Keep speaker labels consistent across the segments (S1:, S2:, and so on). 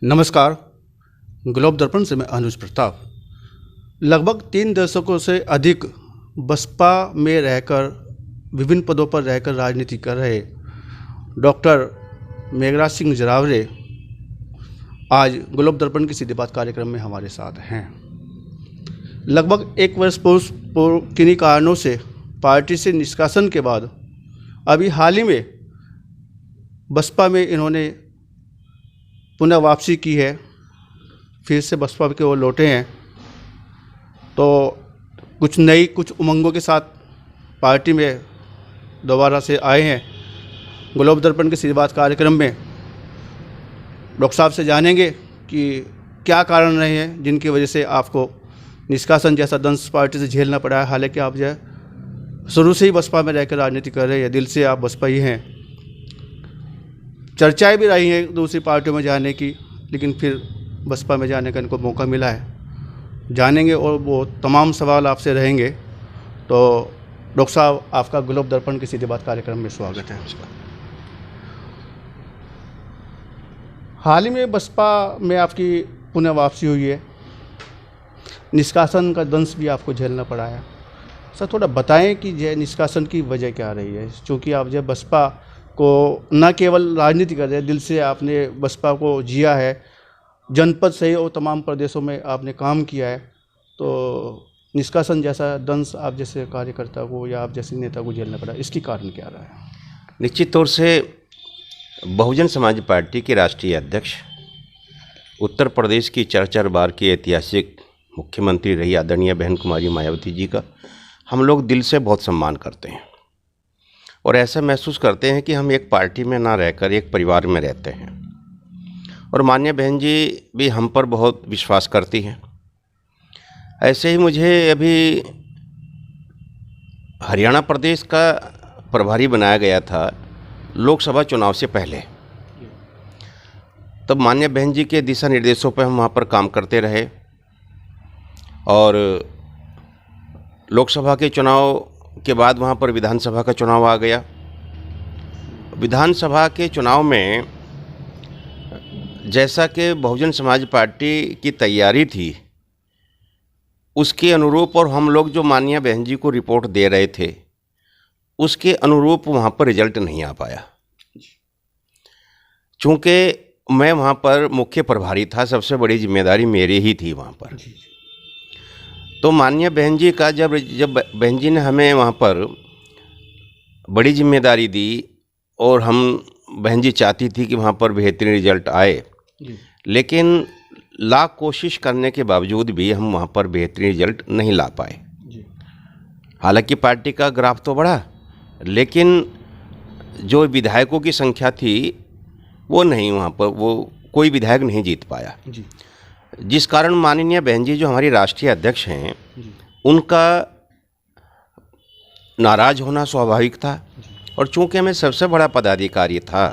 S1: नमस्कार। ग्लोब दर्पण से मैं अनुज प्रताप। लगभग 3 दशकों से अधिक बसपा में रहकर विभिन्न पदों पर रहकर राजनीति कर रहे डॉक्टर मेघराज सिंह जरावरे आज ग्लोब दर्पण की सीधी बात कार्यक्रम में हमारे साथ हैं। लगभग 1 वर्ष पूर्व किन्हीं कारणों से पार्टी से निष्कासन के बाद अभी हाल ही में बसपा में इन्होंने पुनः वापसी की है, फिर से बसपा के ओर लौटे हैं। तो कुछ उमंगों के साथ पार्टी में दोबारा से आए हैं। ग्लोब दर्पण के सीधी बात कार्यक्रम में डॉक्टर साहब से जानेंगे कि क्या कारण रहे हैं जिनकी वजह से आपको निष्कासन जैसा दंश पार्टी से झेलना पड़ा है। हालांकि आप जो है शुरू से ही बसपा में रहकर राजनीति कर रहे हैं, दिल से आप बसपा ही हैं। चर्चाएं भी रही हैं दूसरी पार्टियों में जाने की, लेकिन फिर बसपा में जाने का इनको मौका मिला है। जानेंगे और वो तमाम सवाल आपसे रहेंगे। तो डॉक्टर साहब, आपका ग्लोब दर्पण की सीधी बात कार्यक्रम में स्वागत है। हाल ही में बसपा में आपकी पुनः वापसी हुई है, निष्कासन का दंश भी आपको झेलना पड़ा है। सर, थोड़ा बताएं कि यह निष्कासन की वजह क्या रही है, क्योंकि आप जब बसपा को न केवल राजनीति कर रहे हैं, दिल से आपने बसपा को जिया है, जनपद से और तमाम प्रदेशों में आपने काम किया है। तो निष्कासन जैसा दंश आप जैसे कार्यकर्ता को या आप जैसे नेता को झेलना पड़ा, इसकी कारण क्या रहा है?
S2: निश्चित तौर से बहुजन समाज पार्टी के राष्ट्रीय अध्यक्ष, उत्तर प्रदेश की 4 बार की ऐतिहासिक मुख्यमंत्री रही आदरणीय बहन कुमारी मायावती जी का हम लोग दिल से बहुत सम्मान करते हैं और ऐसा महसूस करते हैं कि हम एक पार्टी में ना रहकर एक परिवार में रहते हैं। और माननीय बहन जी भी हम पर बहुत विश्वास करती हैं। ऐसे ही मुझे अभी हरियाणा प्रदेश का प्रभारी बनाया गया था लोकसभा चुनाव से पहले। तब माननीय बहन जी के दिशा निर्देशों पर हम वहाँ पर काम करते रहे और लोकसभा के चुनाव के बाद वहाँ पर विधानसभा का चुनाव आ गया। विधानसभा के चुनाव में जैसा कि बहुजन समाज पार्टी की तैयारी थी उसके अनुरूप और हम लोग जो माननीय बहन जी को रिपोर्ट दे रहे थे उसके अनुरूप वहाँ पर रिजल्ट नहीं आ पाया। चूँकि मैं वहाँ पर मुख्य प्रभारी था, सबसे बड़ी जिम्मेदारी मेरी ही थी वहाँ पर। तो माननीय बहन जी का जब बहन जी ने हमें वहाँ पर बड़ी जिम्मेदारी दी और हम बहन जी चाहती थी कि वहाँ पर बेहतरीन रिजल्ट आए, लेकिन लाख कोशिश करने के बावजूद भी हम वहाँ पर बेहतरीन रिजल्ट नहीं ला पाए। हालांकि पार्टी का ग्राफ तो बढ़ा, लेकिन जो विधायकों की संख्या थी वो नहीं, वहाँ पर वो कोई विधायक नहीं जीत पाया। जिस कारण माननीय बहन जी जो हमारी राष्ट्रीय अध्यक्ष हैं उनका नाराज होना स्वाभाविक था। और चूंकि मैं सबसे बड़ा पदाधिकारी था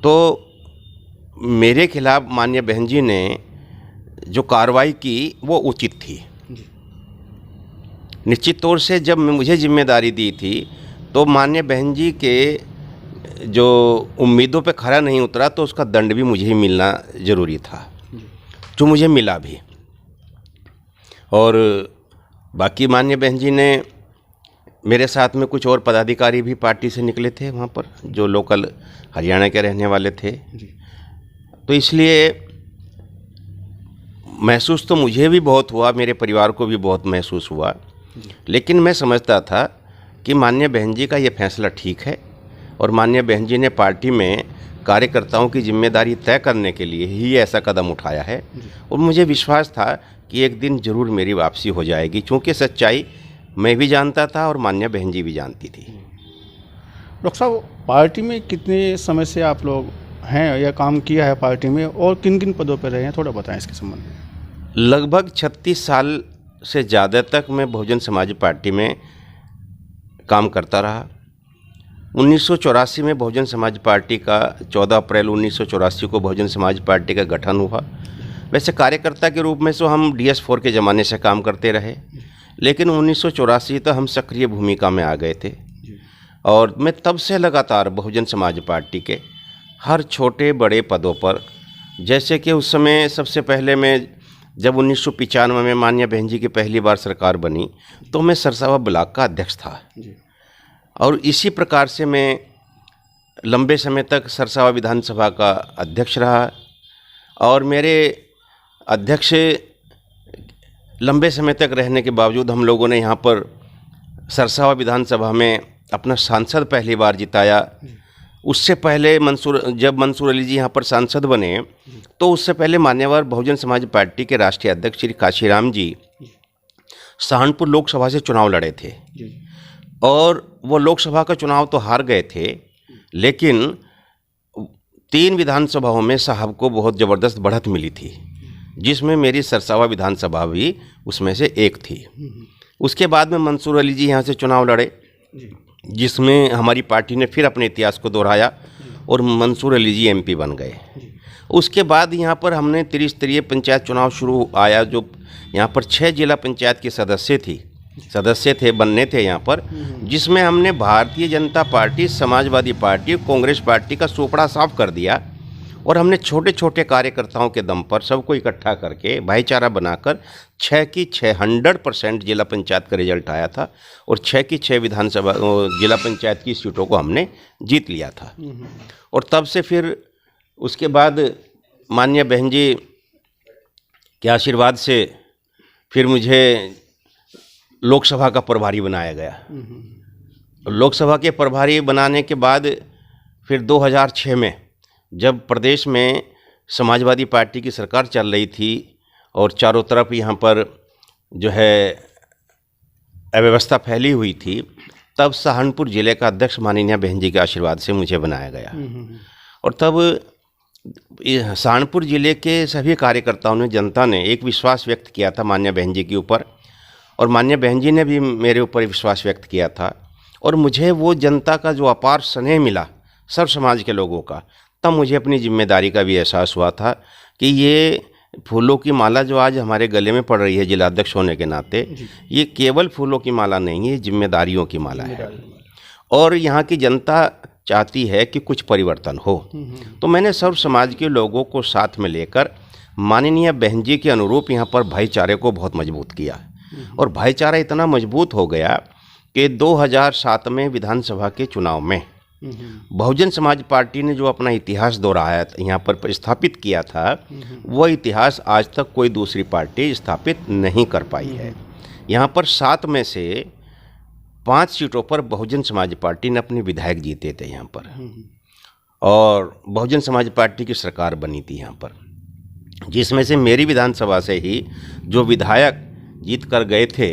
S2: तो मेरे खिलाफ माननीय बहन जी ने जो कार्रवाई की वो उचित थी। निश्चित तौर से जब मुझे जिम्मेदारी दी थी तो माननीय बहन जी के जो उम्मीदों पे खरा नहीं उतरा तो उसका दंड भी मुझे ही मिलना ज़रूरी था, जो मुझे मिला भी। और बाकी माननीय बहन जी ने मेरे साथ में कुछ और पदाधिकारी भी पार्टी से निकले थे वहाँ पर, जो लोकल हरियाणा के रहने वाले थे। तो इसलिए महसूस तो मुझे भी बहुत हुआ, मेरे परिवार को भी बहुत महसूस हुआ, लेकिन मैं समझता था कि माननीय बहन जी का ये फैसला ठीक है और माननीय बहन जी ने पार्टी में कार्यकर्ताओं की जिम्मेदारी तय करने के लिए ही ऐसा कदम उठाया है। और मुझे विश्वास था कि एक दिन ज़रूर मेरी वापसी हो जाएगी, क्योंकि सच्चाई मैं भी जानता था और माननीय बहन जी भी जानती थी।
S1: डॉक्टर साहब, पार्टी में कितने समय से आप लोग हैं या काम किया है पार्टी में, और किन किन पदों पर रहे हैं, थोड़ा बताएं इसके संबंध में।
S2: लगभग 36 साल से ज़्यादा तक मैं बहुजन समाज पार्टी में काम करता रहा। 1984 में बहुजन समाज पार्टी का 14 अप्रैल 1984 को बहुजन समाज पार्टी का गठन हुआ। वैसे कार्यकर्ता के रूप में तो हम DS4 के ज़माने से काम करते रहे, लेकिन 1984 तक हम सक्रिय भूमिका में आ गए थे और मैं तब से लगातार बहुजन समाज पार्टी के हर छोटे बड़े पदों पर जैसे कि उस समय सबसे पहले मैं जब 1995 में माननीय बहन जी की पहली बार सरकार बनी तो मैं सरसावा ब्लॉक का अध्यक्ष था और इसी प्रकार से मैं लंबे समय तक सरसावा विधानसभा का अध्यक्ष रहा और मेरे अध्यक्ष लंबे समय तक रहने के बावजूद हम लोगों ने यहाँ पर सरसावा विधानसभा में अपना सांसद पहली बार जिताया। उससे पहले जब मंसूर अली जी यहाँ पर सांसद बने तो उससे पहले मान्यवर बहुजन समाज पार्टी के राष्ट्रीय अध्यक्ष श्री काशीराम जी सहारनपुर लोकसभा से चुनाव लड़े थे और वो लोकसभा का चुनाव तो हार गए थे, लेकिन 3 विधानसभाओं में साहब को बहुत ज़बरदस्त बढ़त मिली थी, जिसमें मेरी सरसावा विधानसभा भी उसमें से एक थी। उसके बाद में मंसूर अली जी यहाँ से चुनाव लड़े, जिसमें हमारी पार्टी ने फिर अपने इतिहास को दोहराया और मंसूर अली जी एमपी बन गए। उसके बाद यहाँ पर हमने त्रिस्तरीय पंचायत चुनाव शुरू आया, जो यहाँ पर 6 जिला पंचायत के सदस्य थे बनने थे यहाँ पर, जिसमें हमने Bharatiya Janata party, Samajwadi party, Congress party का सोपड़ा साफ कर दिया और हमने छोटे छोटे कार्यकर्ताओं के दम पर सबको इकट्ठा करके भाईचारा बनाकर 6 की 6 100% जिला पंचायत का रिजल्ट आया था और 6 की 6 विधानसभा जिला पंचायत की सीटों को हमने जीत लिया था। और तब से फिर उसके बाद माननीय बहन जी के आशीर्वाद से फिर मुझे लोकसभा का प्रभारी बनाया गया। लोकसभा के प्रभारी बनाने के बाद फिर 2006 में जब प्रदेश में समाजवादी पार्टी की सरकार चल रही थी और चारों तरफ यहाँ पर जो है अव्यवस्था फैली हुई थी, तब सहारनपुर ज़िले का अध्यक्ष माननीय बहन जी के आशीर्वाद से मुझे बनाया गया। और तब सहारनपुर ज़िले के सभी कार्यकर्ताओं ने, जनता ने एक विश्वास व्यक्त किया था माननीय बहन जी के ऊपर और माननीय बहन जी ने भी मेरे ऊपर विश्वास व्यक्त किया था और मुझे वो जनता का जो अपार स्नेह मिला सर्व समाज के लोगों का, तब मुझे अपनी जिम्मेदारी का भी एहसास हुआ था कि ये फूलों की माला जो आज हमारे गले में पड़ रही है जिलाध्यक्ष होने के नाते, ये केवल फूलों की माला नहीं है, ये जिम्मेदारियों की माला है और यहाँ की जनता चाहती है कि कुछ परिवर्तन हो। तो मैंने सर्व समाज के लोगों को साथ में लेकर माननीय बहन जी के अनुरूप यहाँ पर भाईचारे को बहुत मजबूत किया और भाईचारा इतना मजबूत हो गया कि 2007 में विधानसभा के चुनाव में बहुजन समाज पार्टी ने जो अपना इतिहास दोहराया यहाँ पर स्थापित किया था, वह इतिहास आज तक कोई दूसरी पार्टी स्थापित नहीं कर पाई है। यहाँ पर 7 में से 5 सीटों पर बहुजन समाज पार्टी ने अपने विधायक जीते थे यहाँ पर और बहुजन समाज पार्टी की सरकार बनी थी यहाँ पर, जिसमें से मेरी विधानसभा से ही जो विधायक जीत कर गए थे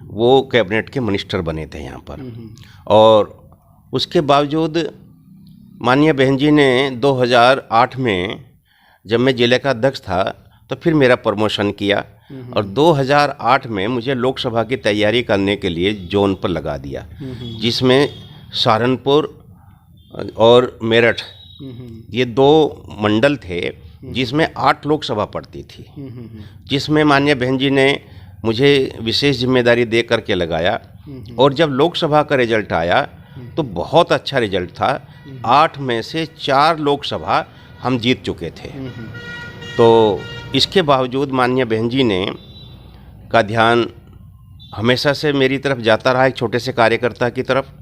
S2: वो कैबिनेट के मिनिस्टर बने थे यहाँ पर। और उसके बावजूद माननीय बहन जी ने 2008 में जब मैं जिले का अध्यक्ष था तो फिर मेरा प्रमोशन किया और 2008 में मुझे लोकसभा की तैयारी करने के लिए जोन पर लगा दिया, जिसमें सहारनपुर और मेरठ ये 2 मंडल थे जिसमें 8 लोकसभा पड़ती थी, जिसमें माननीय बहन जी ने मुझे विशेष जिम्मेदारी दे करके लगाया और जब लोकसभा का रिजल्ट आया तो बहुत अच्छा रिजल्ट था। 8 में से 4 लोकसभा हम जीत चुके थे। तो इसके बावजूद माननीय बहन जी ने का ध्यान हमेशा से मेरी तरफ जाता रहा, एक छोटे से कार्यकर्ता की तरफ।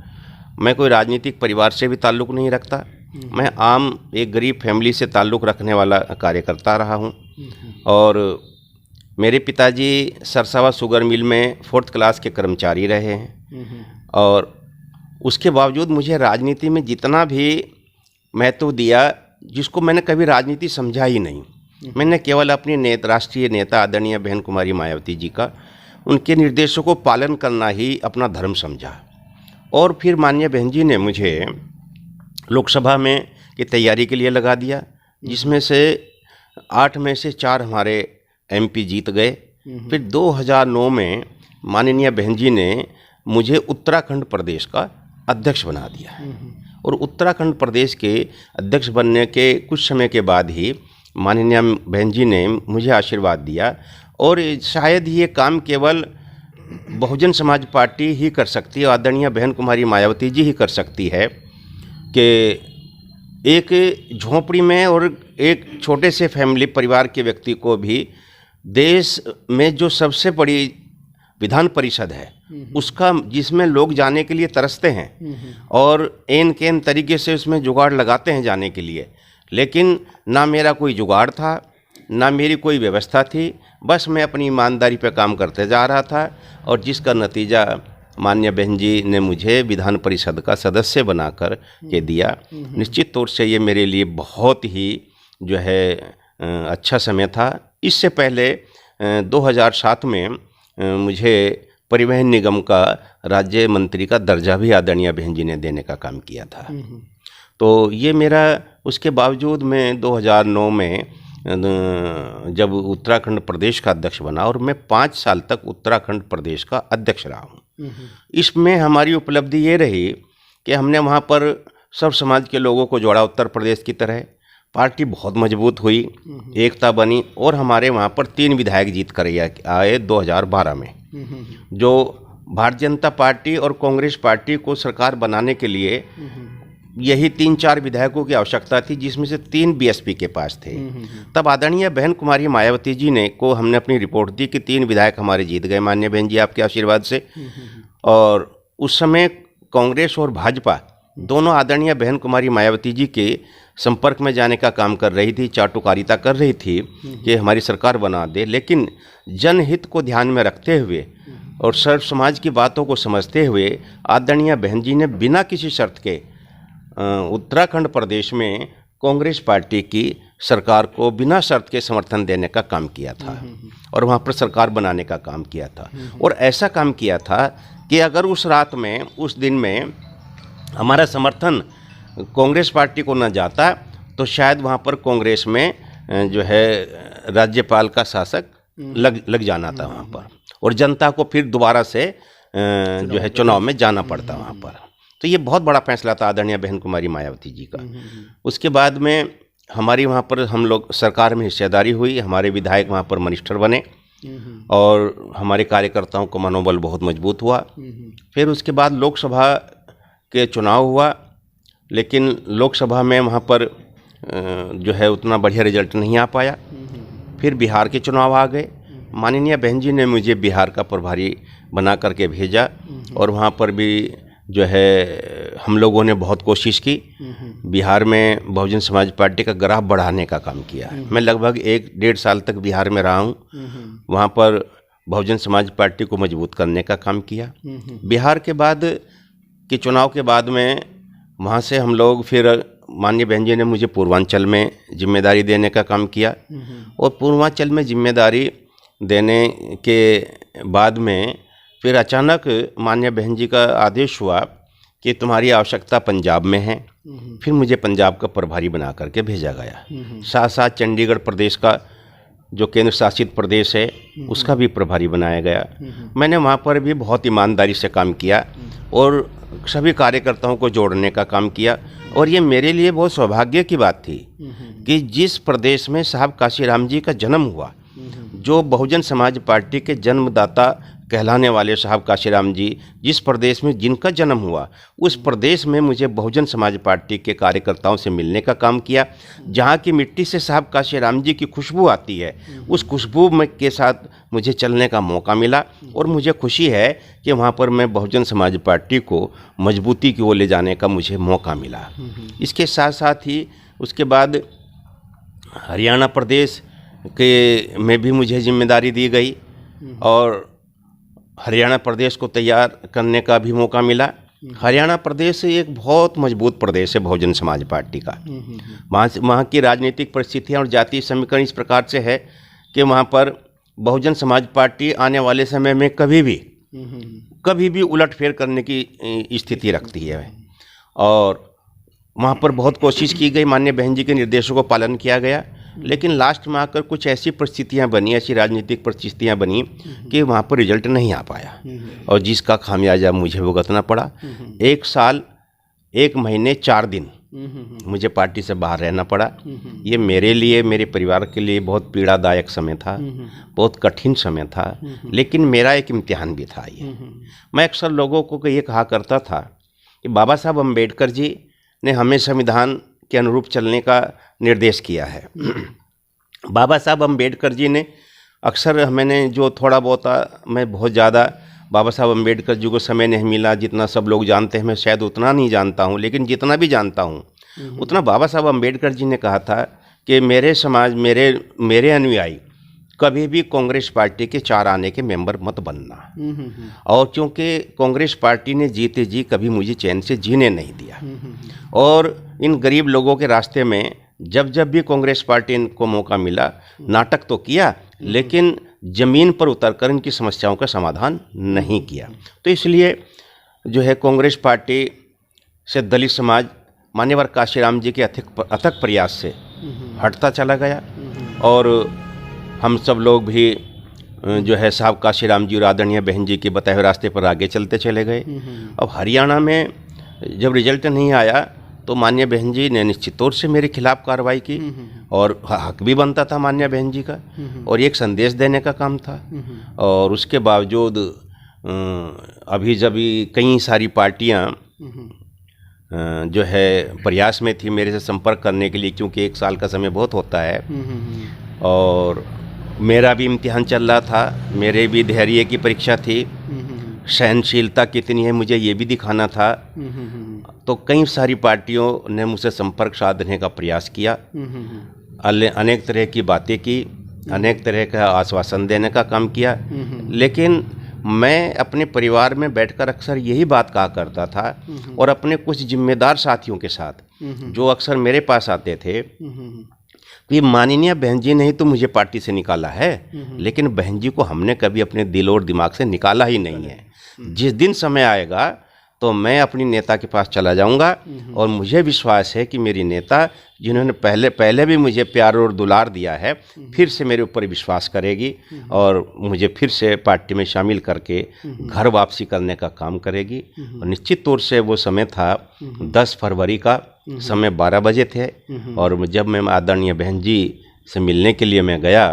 S2: मैं कोई राजनीतिक परिवार से भी ताल्लुक़ नहीं रखता, मैं आम एक गरीब फैमिली से ताल्लुक़ रखने वाला कार्यकर्ता रहा हूँ। और मेरे पिताजी सरसावा शुगर मिल में 4th क्लास के कर्मचारी रहे हैं और उसके बावजूद मुझे राजनीति में जितना भी महत्व दिया, जिसको मैंने कभी राजनीति समझा ही नहीं, मैंने केवल अपनी राष्ट्रीय नेता आदरणीय बहन कुमारी मायावती जी का, उनके निर्देशों को पालन करना ही अपना धर्म समझा। और फिर माननीय बहन जी ने मुझे लोकसभा में की तैयारी के लिए लगा दिया, जिसमें से 8 में से 4 हमारे एमपी जीत गए। फिर 2009 में माननीय बहन जी ने मुझे उत्तराखंड प्रदेश का अध्यक्ष बना दिया और उत्तराखंड प्रदेश के अध्यक्ष बनने के कुछ समय के बाद ही माननीय बहन जी ने मुझे आशीर्वाद दिया। और शायद ये काम केवल बहुजन समाज पार्टी ही कर सकती है, आदरणीय बहन कुमारी मायावती जी ही कर सकती है कि एक झोंपड़ी में और एक छोटे से फैमिली परिवार के व्यक्ति को भी देश में जो सबसे बड़ी विधान परिषद है उसका, जिसमें लोग जाने के लिए तरसते हैं और एन केन तरीके से उसमें जुगाड़ लगाते हैं जाने के लिए, लेकिन ना मेरा कोई जुगाड़ था ना मेरी कोई व्यवस्था थी, बस मैं अपनी ईमानदारी पे काम करते जा रहा था और जिसका नतीजा माननीय बहन जी ने मुझे विधान परिषद का सदस्य बनाकर के दिया। निश्चित तौर से ये मेरे लिए बहुत ही जो है अच्छा समय था। इससे पहले 2007 में मुझे परिवहन निगम का राज्य मंत्री का दर्जा भी आदरणीय बहन जी ने देने का काम किया था। तो ये मेरा, उसके बावजूद मैं 2009 में जब उत्तराखंड प्रदेश का अध्यक्ष बना और मैं 5 साल तक उत्तराखंड प्रदेश का अध्यक्ष रहा हूँ। इसमें हमारी उपलब्धि ये रही कि हमने वहाँ पर सब समाज के लोगों को जोड़ा। उत्तर प्रदेश की तरह पार्टी बहुत मजबूत हुई, एकता बनी और हमारे वहाँ पर 3 विधायक जीत कर आए 2012 में। जो भारतीय जनता पार्टी और कांग्रेस पार्टी को सरकार बनाने के लिए यही 3-4 विधायकों की आवश्यकता थी, जिसमें से 3 बीएसपी के पास थे। तब आदरणीय बहन कुमारी मायावती जी ने को हमने अपनी रिपोर्ट दी कि 3 विधायक हमारे जीत गए माननीय बहन जी आपके आशीर्वाद से। और उस समय कांग्रेस और भाजपा दोनों आदरणीय बहन कुमारी मायावती जी के संपर्क में जाने का काम कर रही थी, चाटुकारिता कर रही थी कि हमारी सरकार बना दे। लेकिन जनहित को ध्यान में रखते हुए और सर्व समाज की बातों को समझते हुए आदरणीय बहन जी ने बिना किसी शर्त के उत्तराखंड प्रदेश में कांग्रेस पार्टी की सरकार को बिना शर्त के समर्थन देने का काम किया था और वहाँ पर सरकार बनाने का काम किया था। और ऐसा काम किया था कि अगर उस रात में, उस दिन में हमारा समर्थन कांग्रेस पार्टी को न जाता तो शायद वहाँ पर कांग्रेस में जो है राज्यपाल का शासक लग जाना था वहाँ पर और जनता को फिर दोबारा से जो है चुनाव में जाना पड़ता वहाँ पर। तो ये बहुत बड़ा फैसला था आदरणीय बहन कुमारी मायावती जी का। उसके बाद में हमारी वहाँ पर हम लोग सरकार में हिस्सेदारी हुई, हमारे विधायक वहाँ पर मिनिस्टर बने और हमारे कार्यकर्ताओं को मनोबल बहुत मजबूत हुआ। फिर उसके बाद लोकसभा के चुनाव हुआ, लेकिन लोकसभा में वहाँ पर जो है उतना बढ़िया रिजल्ट नहीं आ पाया। फिर बिहार के चुनाव आ गए। माननीय बहन जी ने मुझे बिहार का प्रभारी बना करके भेजा और वहाँ पर भी जो है हम लोगों ने बहुत कोशिश की। बिहार में बहुजन समाज पार्टी का ग्राफ बढ़ाने का काम किया। मैं लगभग 1-1.5 साल तक बिहार में रहा हूँ। वहाँ पर बहुजन समाज पार्टी को मजबूत करने का काम किया। बिहार के बाद के चुनाव के बाद में वहाँ से हम लोग फिर माननीय बहन जी ने मुझे पूर्वांचल में जिम्मेदारी देने का काम किया और पूर्वांचल में जिम्मेदारी देने के बाद में फिर अचानक माननीय बहन जी का आदेश हुआ कि तुम्हारी आवश्यकता पंजाब में है। फिर मुझे पंजाब का प्रभारी बना करके भेजा गया। साथ साथ चंडीगढ़ प्रदेश का जो केंद्र शासित प्रदेश है उसका भी प्रभारी बनाया गया। मैंने वहाँ पर भी बहुत ईमानदारी से काम किया और सभी कार्यकर्ताओं को जोड़ने का काम किया। और ये मेरे लिए बहुत सौभाग्य की बात थी कि जिस प्रदेश में साहब काशीराम जी का जन्म हुआ, जो बहुजन समाज पार्टी के जन्मदाता कहलाने वाले साहब काशीराम जी जिस प्रदेश में जिनका जन्म हुआ, उस प्रदेश में मुझे बहुजन समाज पार्टी के कार्यकर्ताओं से मिलने का काम किया। जहाँ की मिट्टी से साहब काशीराम जी की खुशबू आती है, उस खुशबू में के साथ मुझे चलने का मौका मिला और मुझे खुशी है कि वहाँ पर मैं बहुजन समाज पार्टी को मजबूती की ओर ले जाने का मुझे मौका मिला। इसके साथ साथ ही उसके बाद हरियाणा प्रदेश के में भी मुझे जिम्मेदारी दी गई और हरियाणा प्रदेश को तैयार करने का भी मौका मिला। हरियाणा प्रदेश एक बहुत मजबूत प्रदेश है बहुजन समाज पार्टी का। वहाँ की राजनीतिक परिस्थितियाँ और जातीय समीकरण इस प्रकार से है कि वहाँ पर बहुजन समाज पार्टी आने वाले समय में कभी भी उलटफेर करने की स्थिति रखती है और वहाँ पर बहुत कोशिश की गई, माननीय बहन जी के निर्देशों को पालन किया गया, लेकिन लास्ट में आकर कुछ ऐसी परिस्थितियाँ बनी, ऐसी राजनीतिक परिस्थितियाँ बनी कि वहाँ पर रिजल्ट नहीं आ पाया और जिसका खामियाजा मुझे भुगतना पड़ा। 1 साल 1 महीने 4 दिन मुझे पार्टी से बाहर रहना पड़ा। ये मेरे लिए, मेरे परिवार के लिए बहुत पीड़ादायक समय था, बहुत कठिन समय था, लेकिन मेरा एक इम्तिहान भी था। ये मैं अक्सर लोगों को ये कहा करता था कि बाबा साहब अम्बेडकर जी ने हमें संविधान के अनुरूप चलने का निर्देश किया है। बाबा साहब अम्बेडकर जी ने अक्सर मैंने जो थोड़ा बहुत मैं बहुत ज़्यादा बाबा साहब अम्बेडकर जी को समय नहीं मिला, जितना सब लोग जानते हैं मैं शायद उतना नहीं जानता हूँ, लेकिन जितना भी जानता हूँ उतना बाबा साहब अम्बेडकर जी ने कहा था कि मेरे समाज मेरे अनुयायी कभी भी कांग्रेस पार्टी के 4 आने के मेंबर मत बनना। और क्योंकि कांग्रेस पार्टी ने जीते जी कभी मुझे चैन से जीने नहीं दिया, और इन गरीब लोगों के रास्ते में जब जब भी कांग्रेस पार्टी को मौका मिला नाटक तो किया, लेकिन ज़मीन पर उतरकर इनकी समस्याओं का समाधान नहीं किया। तो इसलिए जो है कांग्रेस पार्टी से दलित समाज मान्यवर काशीराम जी के अथक प्रयास से हटता चला गया, और हम सब लोग भी जो है साहब काशीराम जी और आदरणीय बहन जी के बताए हुए रास्ते पर आगे चलते चले गए। अब हरियाणा में जब रिजल्ट नहीं आया तो मान्य बहन जी ने निश्चित तौर से मेरे खिलाफ कार्रवाई की, और हक भी बनता था मान्य बहन जी का, और एक संदेश देने का काम था। और उसके बावजूद अभी जब कई सारी पार्टियां जो है प्रयास में थी मेरे से संपर्क करने के लिए, क्योंकि 1 साल का समय बहुत होता है, और मेरा भी इम्तिहान चल रहा था, मेरे भी धैर्य की परीक्षा थी, सहनशीलता कितनी है मुझे ये भी दिखाना था। तो कई सारी पार्टियों ने मुझसे संपर्क साधने का प्रयास किया, अनेक तरह की बातें की, अनेक तरह का आश्वासन देने का काम किया, लेकिन मैं अपने परिवार में बैठकर अक्सर यही बात कहा करता था, और अपने कुछ जिम्मेदार साथियों के साथ जो अक्सर मेरे पास आते थे कि माननीय बहन जी ने ही तो मुझे पार्टी से निकाला है, लेकिन बहन जी को हमने कभी अपने दिल और दिमाग से निकाला ही नहीं है। जिस दिन समय आएगा तो मैं अपनी नेता के पास चला जाऊंगा, और मुझे विश्वास है कि मेरी नेता जिन्होंने पहले भी मुझे प्यार और दुलार दिया है, फिर से मेरे ऊपर विश्वास करेगी और मुझे फिर से पार्टी में शामिल करके घर वापसी करने का काम करेगी। और निश्चित तौर से वो समय था 10 फरवरी का, समय 12 बजे थे, और जब मैं आदरणीय बहन जी से मिलने के लिए मैं गया,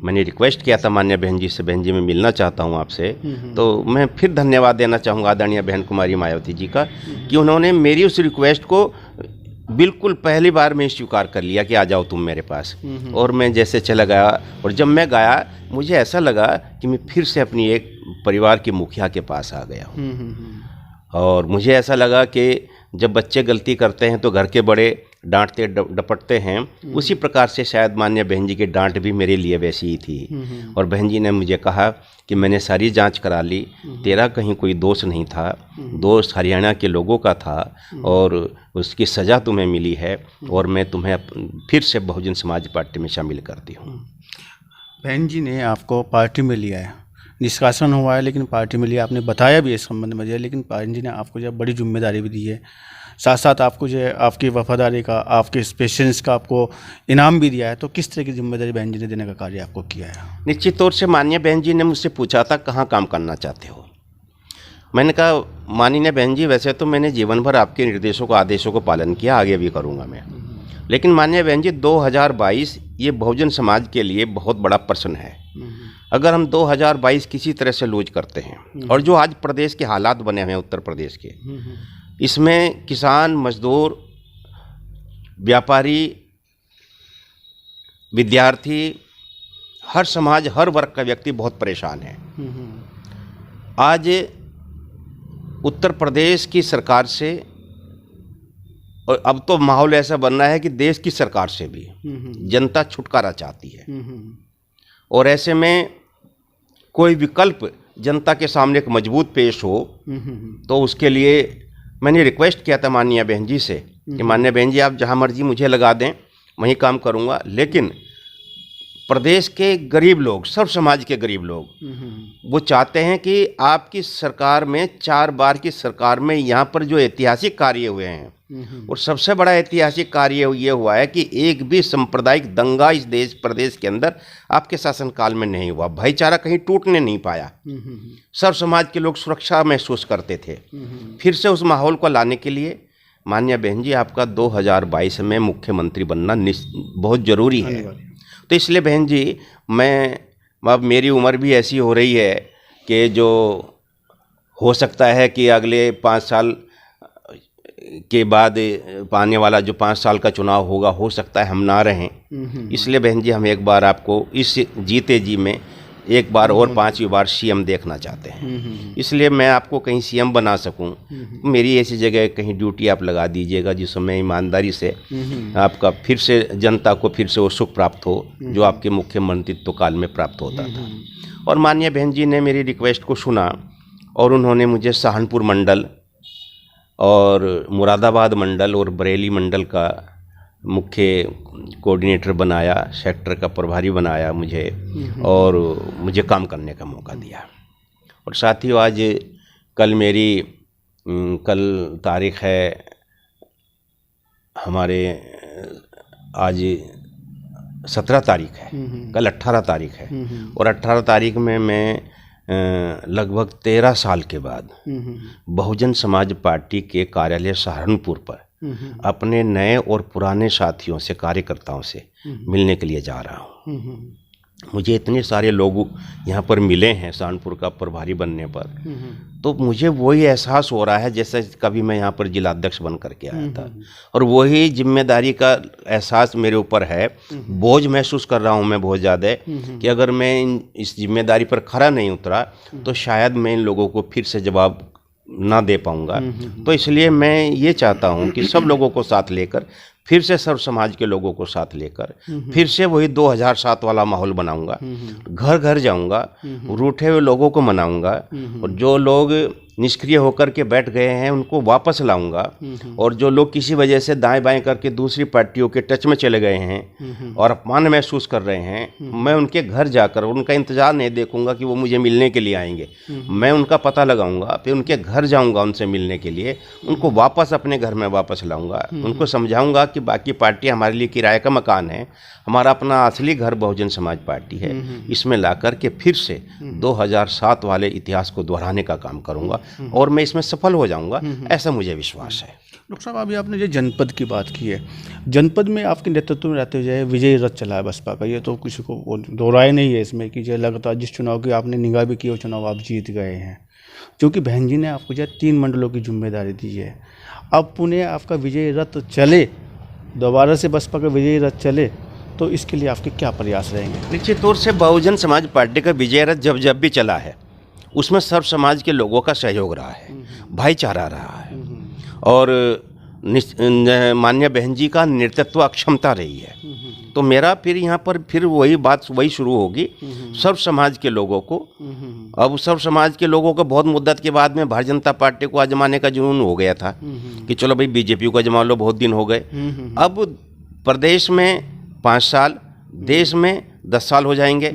S2: मैंने रिक्वेस्ट किया था मान्य बहन जी से, बहन जी मैं मिलना चाहता हूं आपसे। तो मैं फिर धन्यवाद देना चाहूँगा आदरणीय बहन कुमारी मायावती जी का, कि उन्होंने मेरी उस रिक्वेस्ट को बिल्कुल पहली बार में स्वीकार कर लिया कि आ जाओ तुम मेरे पास। और मैं जैसे चला गया, और जब मैं गया मुझे ऐसा लगा कि मैं फिर से अपनी एक परिवार के मुखिया के पास आ गया हूँ। और मुझे ऐसा लगा कि जब बच्चे गलती करते हैं तो घर के बड़े डांटते डपटते हैं, उसी प्रकार से शायद मान्य बहन जी की डांट भी मेरे लिए वैसी ही थी। और बहन जी ने मुझे कहा कि मैंने सारी जांच करा ली, तेरा कहीं कोई दोष नहीं था, दोष हरियाणा के लोगों का था, और उसकी सज़ा तुम्हें मिली है, और मैं तुम्हें फिर से बहुजन समाज पार्टी में शामिल करती हूँ।
S1: बहन जी ने आपको पार्टी में लिया है, निष्कासन हुआ है, लेकिन पार्टी में लिया, आपने बताया भी इस संबंध में, लेकिन बहन जी ने आपको जो बड़ी जिम्मेदारी भी दी है, साथ साथ आपको जो है आपकी वफादारी का, आपके पेशेंस का आपको इनाम भी दिया है। तो किस तरह की जिम्मेदारी बहन जी ने देने का कार्य आपको किया है?
S2: निश्चित तौर से माननीय बहन जी ने मुझसे पूछा था कहाँ काम करना चाहते हो। मैंने कहा माननीय बहन जी वैसे तो मैंने जीवन भर आपके निर्देशों को, आदेशों को पालन किया, आगे भी करूँगा मैं, लेकिन माननीय बहन जी 2022 ये बहुजन समाज के लिए बहुत बड़ा प्रश्न है। अगर हम 2022 किसी तरह से लूज करते हैं, और जो आज प्रदेश के हालात बने हुए हैं उत्तर प्रदेश के, इसमें किसान, मजदूर, व्यापारी, विद्यार्थी, हर समाज, हर वर्ग का व्यक्ति बहुत परेशान है। आज उत्तर प्रदेश की सरकार से, और अब तो माहौल ऐसा बन रहा है कि देश की सरकार से भी जनता छुटकारा चाहती है, और ऐसे में कोई विकल्प जनता के सामने एक मजबूत पेश हो, तो उसके लिए मैंने रिक्वेस्ट किया था माननीय बहन जी से कि माननीय बहन जी आप जहाँ मर्जी मुझे लगा दें, वहीं काम करूँगा, लेकिन प्रदेश के गरीब लोग, सब समाज के गरीब लोग, वो चाहते हैं कि आपकी सरकार में, 4 बार की सरकार में यहाँ पर जो ऐतिहासिक कार्य हुए हैं, और सबसे बड़ा ऐतिहासिक कार्य ये हुआ है कि एक भी सांप्रदायिक दंगा इस प्रदेश के अंदर आपके शासनकाल में नहीं हुआ। भाईचारा कहीं टूटने नहीं पाया, सब समाज के लोग सुरक्षा महसूस करते थे। फिर से उस माहौल को लाने के लिए माननीय बहन जी आपका 2022 में मुख्यमंत्री बनना बहुत ज़रूरी है। तो इसलिए बहन जी, अब मेरी उम्र भी ऐसी हो रही है कि जो हो सकता है कि अगले 5 साल के बाद आने वाला जो 5 साल का चुनाव होगा, हो सकता है हम ना रहें। इसलिए बहन जी हम एक बार आपको इस जीते जी में एक बार और 5वीं बार सीएम देखना चाहते हैं। इसलिए मैं आपको कहीं सीएम बना सकूं, मेरी ऐसी जगह कहीं ड्यूटी आप लगा दीजिएगा जिसमें ईमानदारी से आपका फिर से जनता को फिर से वो सुख प्राप्त हो जो आपके मुख्यमंत्रित्व काल में प्राप्त होता था। और माननीय बहन जी ने मेरी रिक्वेस्ट को सुना और उन्होंने मुझे सहारनपुर मंडल और मुरादाबाद मंडल और बरेली मंडल का मुख्य कोऑर्डिनेटर बनाया, सेक्टर का प्रभारी बनाया मुझे, और मुझे काम करने का मौका दिया। और साथ ही आज कल तारीख है हमारे, आज 17 तारीख है, कल 18 तारीख है, और 18 तारीख में मैं लगभग 13 साल के बाद बहुजन समाज पार्टी के कार्यालय सहारनपुर पर अपने नए और पुराने साथियों से, कार्यकर्ताओं से मिलने के लिए जा रहा हूँ। मुझे इतने सारे लोग यहाँ पर मिले हैं सहारनपुर का प्रभारी बनने पर, तो मुझे वही एहसास हो रहा है जैसे कभी मैं यहाँ पर जिलाध्यक्ष बन करके आया था, और वही जिम्मेदारी का एहसास मेरे ऊपर है। बोझ महसूस कर रहा हूँ मैं बहुत ज़्यादा कि अगर मैं इस जिम्मेदारी पर खरा नहीं उतरा तो शायद मैं इन लोगों को फिर से जवाब ना दे पाऊंगा। तो इसलिए मैं ये चाहता हूँ कि सब लोगों को साथ लेकर, फिर से सर्व समाज के लोगों को साथ लेकर फिर से वही 2007 वाला माहौल बनाऊंगा। घर घर जाऊंगा, रूठे हुए लोगों को मनाऊंगा, और जो लोग निष्क्रिय होकर के बैठ गए हैं उनको वापस लाऊंगा, और जो लोग किसी वजह से दाएं बाएं करके दूसरी पार्टियों के टच में चले गए हैं और अपमान महसूस कर रहे हैं, मैं उनके घर जाकर उनका इंतज़ार नहीं देखूंगा कि वो मुझे मिलने के लिए आएंगे। मैं उनका पता लगाऊंगा, फिर उनके घर जाऊंगा उनसे मिलने के लिए, उनको वापस अपने घर में वापस लाऊंगा, उनको समझाऊंगा कि बाकी पार्टी हमारे लिए किराए का मकान है, हमारा अपना असली घर बहुजन समाज पार्टी है। इसमें ला कर के फिर से 2007 वाले इतिहास को दोहराने का काम करूंगा, और मैं इसमें सफल हो जाऊंगा, ऐसा मुझे विश्वास है।
S1: डॉक्टर साहब, अभी आपने जो जनपद की बात की है, जनपद में आपके नेतृत्व में रहते हुए विजयी रथ चला है बसपा का, ये तो किसी को दोहराए नहीं है इसमें कि जो लगातार जिस चुनाव की आपने निगाह भी की वो चुनाव आप जीत गए हैं, क्योंकि बहन जी ने आपको जो 3 मंडलों की जिम्मेदारी दी है। अब पुणे आपका विजयी रथ चले, दोबारा से बसपा का विजयी रथ चले, तो इसके लिए आपके क्या प्रयास रहेंगे?
S2: निश्चित तौर से बहुजन समाज पार्टी का विजय रथ जब भी चला है उसमें सर्व समाज के लोगों का सहयोग रहा है, भाईचारा रहा है, और माननीय बहन जी का नेतृत्व अक्षमता रही है। तो मेरा फिर यहाँ पर फिर वही बात वही शुरू होगी, सर्व समाज के लोगों को। अब सर्व समाज के लोगों को बहुत मुद्दत के बाद में भारतीय जनता पार्टी को आजमाने का जुनून हो गया था कि चलो भाई बीजेपी को आजमा लो, बहुत दिन हो गए। अब प्रदेश में 5 साल, देश में 10 साल हो जाएंगे,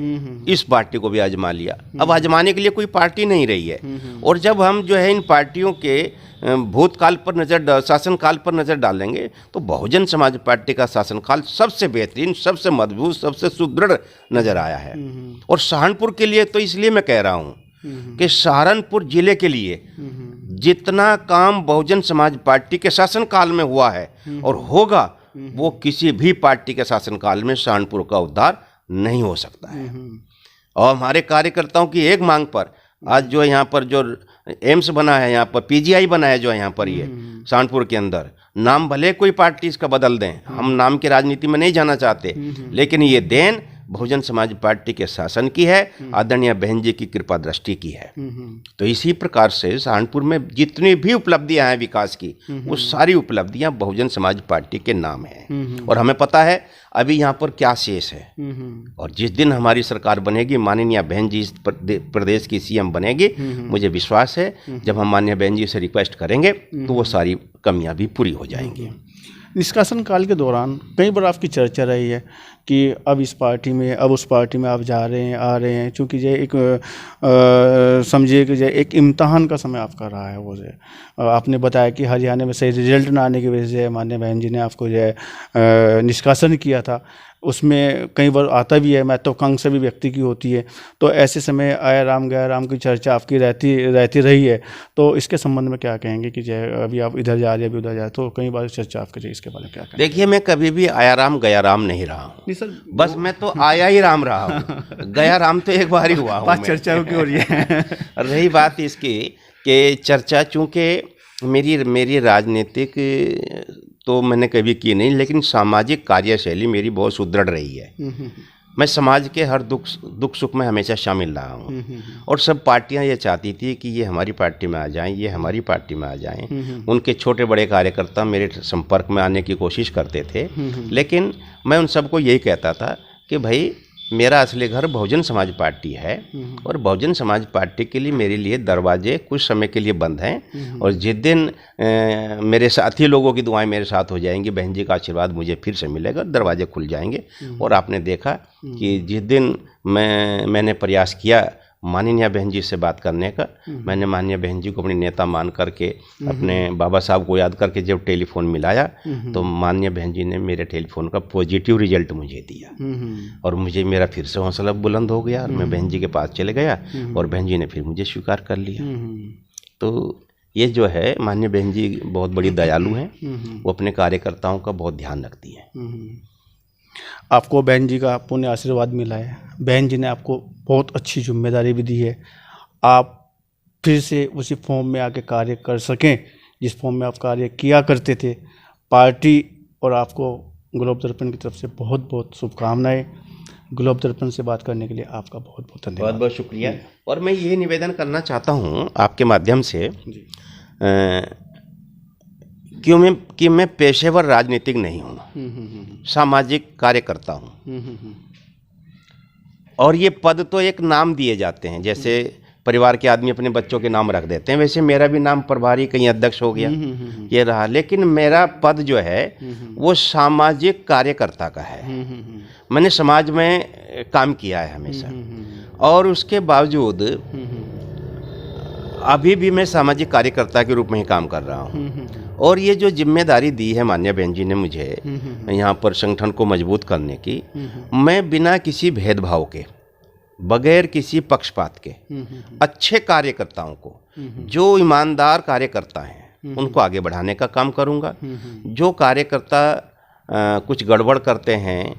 S2: इस पार्टी को भी आजमा लिया। अब आजमाने के लिए कोई पार्टी नहीं रही है, और जब हम जो है इन पार्टियों के भूतकाल पर शासनकाल पर नज़र डालेंगे तो बहुजन समाज पार्टी का शासनकाल सबसे बेहतरीन, सबसे मजबूत, सबसे सुदृढ़ नज़र आया है। और सहारनपुर के लिए तो इसलिए मैं कह रहा हूँ कि सहारनपुर जिले के लिए जितना काम बहुजन समाज पार्टी के शासनकाल में हुआ है और होगा, वो किसी भी पार्टी के शासनकाल में सहारनपुर का उद्धार नहीं हो सकता है। और हमारे कार्यकर्ताओं की एक मांग पर आज जो यहाँ पर जो एम्स बना है, यहाँ पर पीजीआई बना है जो यहाँ पर ये सहारनपुर के अंदर, नाम भले कोई पार्टी इसका बदल दें, हम नाम की राजनीति में नहीं जाना चाहते, लेकिन ये देन बहुजन समाज पार्टी के शासन की है, आदरणीय बहन जी की कृपा दृष्टि की है। तो इसी प्रकार से सहारनपुर में जितनी भी उपलब्धियां हैं विकास की, वो सारी उपलब्धियां बहुजन समाज पार्टी के नाम हैं। और हमें पता है अभी यहाँ पर क्या शेष है, और जिस दिन हमारी सरकार बनेगी, माननीय बहन जी इस प्रदेश की सीएम बनेगी, मुझे विश्वास है जब हम माननीय बहन जी से रिक्वेस्ट करेंगे तो वो सारी कमियां भी पूरी हो जाएंगी।
S1: निष्कासन काल के दौरान कई बार आपकी चर्चा रही है कि अब इस पार्टी में, अब उस पार्टी में आप जा रहे हैं, आ रहे हैं, क्योंकि जो एक समझिए कि जो एक इम्तहान का समय आपका रहा है। वो जो आपने बताया कि हरियाणा में सही रिजल्ट ना आने की वजह से माननीय बहन जी ने आपको जो है निष्कासन किया था, उसमें कई बार आता भी है, महत्वाकांक्षा भी व्यक्ति की होती है। तो ऐसे समय आया राम गया राम की चर्चा आपकी रहती रही है, तो इसके संबंध में क्या कहेंगे कि जो अभी आप इधर जा रहे हैं, अभी उधर जा रहे हैं, तो कई बार चर्चा आपकी, इसके बारे में क्या कहेंगे?
S2: देखिए, मैं कभी भी आया राम गया राम नहीं रहा हूँ सर, बस मैं तो आया ही राम रहा हूँ। गया राम तो एक बार ही हुआ हूँ।
S1: बात चर्चा की हो रही है।
S2: रही बात इसकी कि चर्चा, चूँकि मेरी मेरी राजनीतिक तो मैंने कभी की नहीं, लेकिन सामाजिक कार्यशैली मेरी बहुत सुदृढ़ रही है। मैं समाज के हर दुख सुख में हमेशा शामिल रहा हूँ, और सब पार्टियां ये चाहती थी कि ये हमारी पार्टी में आ जाएं, ये हमारी पार्टी में आ जाएं। उनके छोटे बड़े कार्यकर्ता मेरे संपर्क में आने की कोशिश करते थे, लेकिन मैं उन सबको यही कहता था कि भाई मेरा असली घर बहुजन समाज पार्टी है, और बहुजन समाज पार्टी के लिए मेरे लिए दरवाजे कुछ समय के लिए बंद हैं, और जिस दिन मेरे साथी लोगों की दुआएं मेरे साथ हो जाएंगी, बहन जी का आशीर्वाद मुझे फिर से मिलेगा, दरवाजे खुल जाएंगे। और आपने देखा कि जिस दिन मैंने प्रयास किया माननीय बहन जी से बात करने का, मैंने माननीय बहन जी को अपनी नेता मान करके, अपने बाबा साहब को याद करके जब टेलीफोन मिलाया, तो माननीय बहन जी ने मेरे टेलीफोन का पॉजिटिव रिजल्ट मुझे दिया, और मुझे मेरा फिर से हौसला बुलंद हो गया, और मैं बहन जी के पास चले गया, और बहन जी ने फिर मुझे स्वीकार कर लिया। तो ये जो है, माननीय बहन जी बहुत बड़ी दयालु हैं, वो अपने कार्यकर्ताओं का बहुत ध्यान रखती हैं।
S1: आपको बहन जी का पुण्य आशीर्वाद मिला है, बहन जी ने आपको बहुत अच्छी जिम्मेदारी भी दी है, आप फिर से उसी फॉर्म में आके कार्य कर सकें जिस फॉर्म में आप कार्य किया करते थे। पार्टी और आपको ग्लोब दर्पण की तरफ से बहुत बहुत शुभकामनाएं। ग्लोब दर्पण से बात करने के लिए आपका बहुत बहुत धन्यवाद।
S2: बहुत बहुत शुक्रिया। और मैं ये निवेदन करना चाहता हूँ आपके माध्यम से कि मैं पेशेवर राजनीतिक नहीं हूँ, सामाजिक कार्यकर्ता हूँ, और ये पद तो एक नाम दिए जाते हैं, जैसे परिवार के आदमी अपने बच्चों के नाम रख देते हैं, वैसे मेरा भी नाम प्रभारी कहीं अध्यक्ष हो गया, ये रहा। लेकिन मेरा पद जो है वो सामाजिक कार्यकर्ता का है। मैंने समाज में काम किया है हमेशा, और उसके बावजूद अभी भी मैं सामाजिक कार्यकर्ता के रूप में ही काम कर रहा हूँ। और ये जो जिम्मेदारी दी है माननीय बहन जी ने मुझे यहाँ पर संगठन को मजबूत करने की, मैं बिना किसी भेदभाव के, बगैर किसी पक्षपात के, अच्छे कार्यकर्ताओं को, जो ईमानदार कार्यकर्ता हैं उनको आगे बढ़ाने का काम करूँगा। जो कार्यकर्ता कुछ गड़बड़ करते हैं,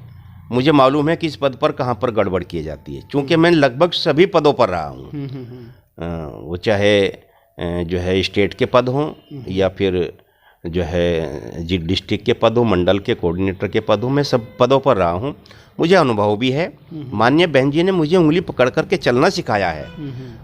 S2: मुझे मालूम है कि इस पद पर कहाँ पर गड़बड़ की जाती है, चूँकि मैं लगभग सभी पदों पर रहा हूँ, वो चाहे जो है स्टेट के पद हों, या फिर जो है डिस्ट्रिक्ट के पद हो, मंडल के कोऑर्डिनेटर के पद हो, मैं सब पदों पर रहा हूँ, मुझे अनुभव भी है। माननीय बहन जी ने मुझे उंगली पकड़ करके चलना सिखाया है,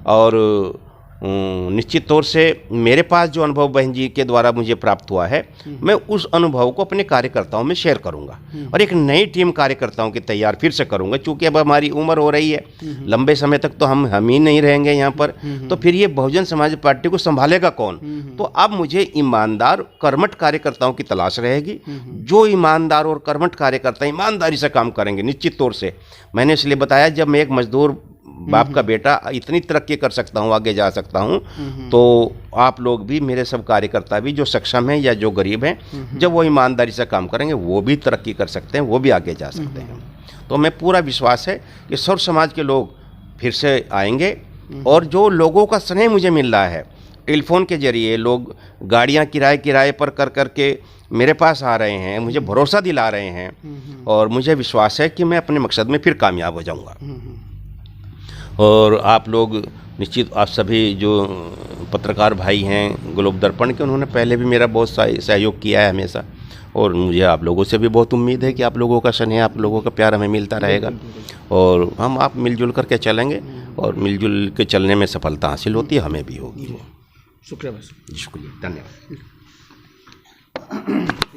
S2: और निश्चित तौर से मेरे पास जो अनुभव बहन जी के द्वारा मुझे प्राप्त हुआ है, मैं उस अनुभव को अपने कार्यकर्ताओं में शेयर करूंगा, और एक नई टीम कार्यकर्ताओं की तैयार फिर से करूंगा। चूंकि अब हमारी उम्र हो रही है, लंबे समय तक तो हम ही नहीं रहेंगे यहाँ पर, तो फिर ये बहुजन समाज पार्टी को संभालेगा कौन? तो अब मुझे ईमानदार कर्मठ कार्यकर्ताओं की तलाश रहेगी, जो ईमानदार और कर्मठ कार्यकर्ता ईमानदारी से काम करेंगे। निश्चित तौर से मैंने इसलिए बताया, जब मैं एक मजदूर बाप का बेटा इतनी तरक्की कर सकता हूँ, आगे जा सकता हूँ, तो आप लोग भी, मेरे सब कार्यकर्ता भी, जो सक्षम हैं या जो गरीब हैं, जब वो ईमानदारी से काम करेंगे, वो भी तरक्की कर सकते हैं, वो भी आगे जा सकते हैं। तो मैं पूरा विश्वास है कि सर्व समाज के लोग फिर से आएंगे, और जो लोगों का स्नेह मुझे मिल रहा है, टेलीफोन के जरिए लोग गाड़ियाँ किराए पर कर करके मेरे पास आ रहे हैं, मुझे भरोसा दिला रहे हैं, और मुझे विश्वास है कि मैं अपने मकसद में फिर कामयाब हो जाऊँगा। और आप लोग निश्चित, आप सभी जो पत्रकार भाई हैं ग्लोब दर्पण के, उन्होंने पहले भी मेरा बहुत सहयोग किया है हमेशा, और मुझे आप लोगों से भी बहुत उम्मीद है कि आप लोगों का स्नेह, आप लोगों का प्यार हमें मिलता रहेगा, और हम आप मिलजुल करके चलेंगे, और मिलजुल के चलने में सफलता हासिल होती है, हमें भी होगी।
S1: शुक्रिया,
S2: शुक्रिया, धन्यवाद।